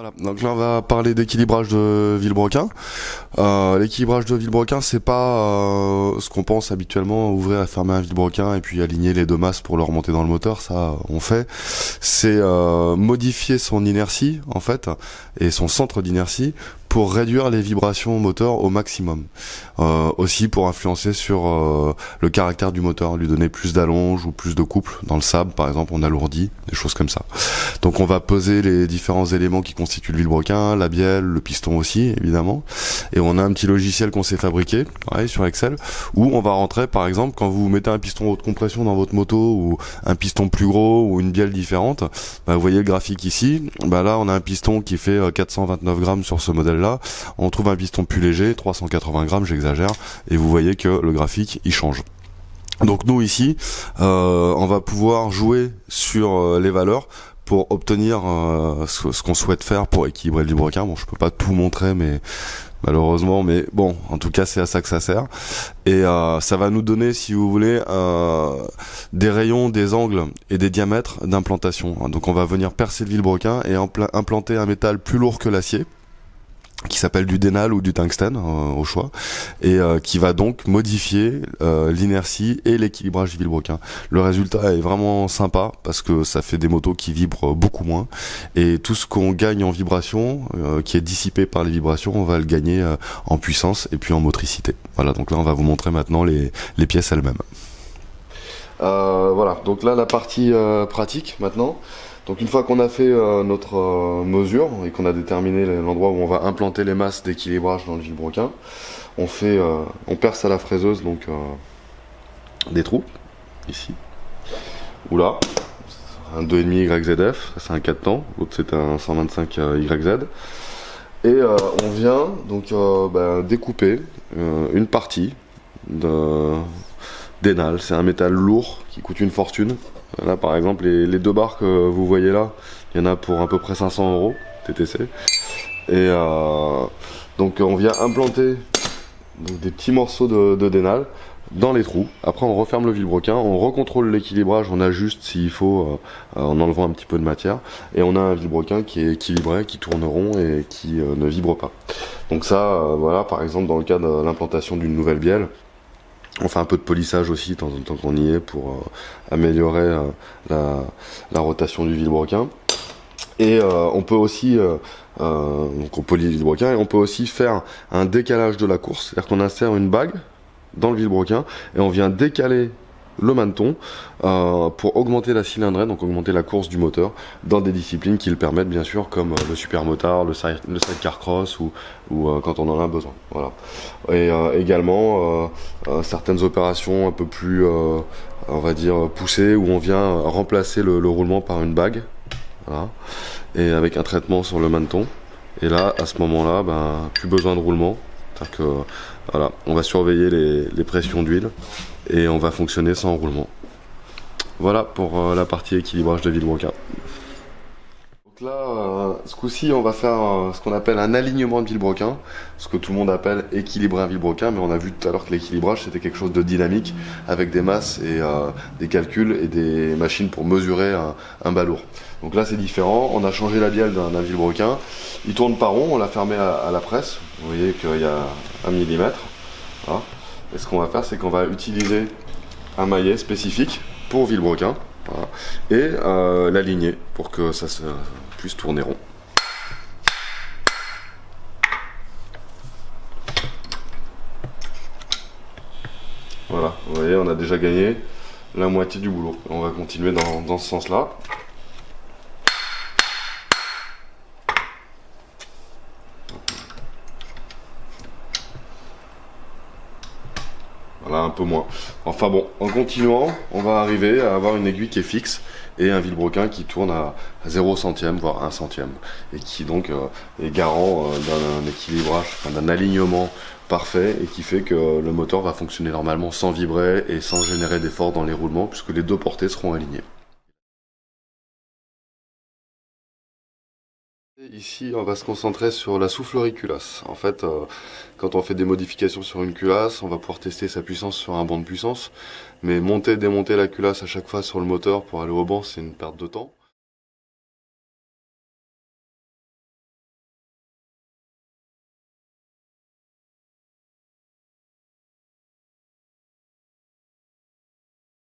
Voilà, donc là on va parler d'équilibrage de vilebrequin. L'équilibrage de vilebrequin, c'est pas ce qu'on pense habituellement, ouvrir et fermer un vilebrequin et puis aligner les deux masses pour le remonter dans le moteur, ça on fait. C'est modifier son inertie en fait et son centre d'inertie pour réduire les vibrations moteur au maximum. Aussi pour influencer sur le caractère du moteur, lui donner plus d'allonge ou plus de couple. Dans le sable par exemple on alourdit, des choses comme ça. Donc on va peser les différents éléments qui constituent le vilebrequin, la bielle, le piston aussi évidemment. Et on a un petit logiciel qu'on s'est fabriqué pareil, sur Excel, où on va rentrer par exemple quand vous mettez un piston haute compression dans votre moto ou un piston plus gros ou une bielle différente, bah, vous voyez le graphique ici, bah là on a un piston qui fait 429 grammes sur ce modèle là, on trouve un piston plus léger, 380 grammes, j'exagère, et vous voyez que le graphique il change. Donc nous ici, on va pouvoir jouer sur les valeurs pour obtenir ce qu'on souhaite faire pour équilibrer le vilebrequin. Bon, je peux pas tout montrer, mais malheureusement, mais bon, en tout cas, c'est à ça que ça sert. Et ça va nous donner, si vous voulez, des rayons, des angles et des diamètres d'implantation. Donc on va venir percer le vilebrequin et implanter un métal plus lourd que l'acier, qui s'appelle du dénal ou du tungstène au choix, et qui va donc modifier l'inertie et l'équilibrage du vilebrequin. Le résultat est vraiment sympa parce que ça fait des motos qui vibrent beaucoup moins, et tout ce qu'on gagne en vibration, qui est dissipé par les vibrations, on va le gagner en puissance et puis en motricité. Voilà, donc là on va vous montrer maintenant les pièces elles-mêmes. Voilà, donc là la partie pratique maintenant. Donc une fois qu'on a fait notre mesure et qu'on a déterminé l'endroit où on va implanter les masses d'équilibrage dans le vilebrequin, on perce à la fraiseuse donc des trous, ici, ou là, un 2,5 YZF, c'est un 4 temps, l'autre c'est un 125 YZ, et on vient donc découper une partie de dénal, c'est un métal lourd qui coûte une fortune. Là par exemple les deux barres que vous voyez là, il y en a pour à peu près 500 € TTC. Et donc on vient implanter donc, des petits morceaux de dénal dans les trous. Après on referme le vilebrequin, on recontrôle l'équilibrage, on ajuste s'il faut en enlevant un petit peu de matière. Et on a un vilebrequin qui est équilibré, qui tourne rond et qui ne vibre pas. Donc ça, voilà, par exemple dans le cas de l'implantation d'une nouvelle bielle, on fait un peu de polissage aussi, tant qu'on y est, pour améliorer la rotation du vilebrequin. Et on peut aussi, donc on polit le vilebrequin, et on peut aussi faire un décalage de la course, c'est-à-dire qu'on insère une bague dans le vilebrequin, et on vient décaler le maneton pour augmenter la cylindrée, donc augmenter la course du moteur dans des disciplines qui le permettent bien sûr, comme le supermotard, le sidecar cross ou quand on en a besoin. Voilà. Et également certaines opérations un peu plus on va dire poussées, où on vient remplacer le roulement par une bague, voilà, et avec un traitement sur le maneton. Et là à ce moment là plus besoin de roulement, c'est-à-dire que voilà, on va surveiller les pressions d'huile et on va fonctionner sans roulement. Voilà pour la partie équilibrage de vilebrequin. Donc là, ce coup-ci, on va faire ce qu'on appelle un alignement de vilebrequin, ce que tout le monde appelle équilibrer un vilebrequin, mais on a vu tout à l'heure que l'équilibrage c'était quelque chose de dynamique avec des masses et des calculs et des machines pour mesurer un bas lourd. Donc là c'est différent, on a changé la bielle d'un vilebrequin, il tourne pas rond, on l'a fermé à la presse, vous voyez qu'il y a 1 mm. Voilà. Et ce qu'on va faire, c'est qu'on va utiliser un maillet spécifique pour vilebrequin, voilà, et l'aligner pour que ça puisse tourner rond. Voilà, vous voyez, on a déjà gagné la moitié du boulot. On va continuer dans ce sens-là. Voilà, un peu moins. Enfin bon, en continuant, on va arriver à avoir une aiguille qui est fixe et un vilebrequin qui tourne à 0 centième, voire 1 centième, et qui donc est garant d'un équilibrage, d'un alignement parfait, et qui fait que le moteur va fonctionner normalement sans vibrer et sans générer d'effort dans les roulements, puisque les deux portées seront alignées. Ici, on va se concentrer sur la soufflerie culasse. En fait, quand on fait des modifications sur une culasse, on va pouvoir tester sa puissance sur un banc de puissance. Mais monter, démonter la culasse à chaque fois sur le moteur pour aller au banc, c'est une perte de temps.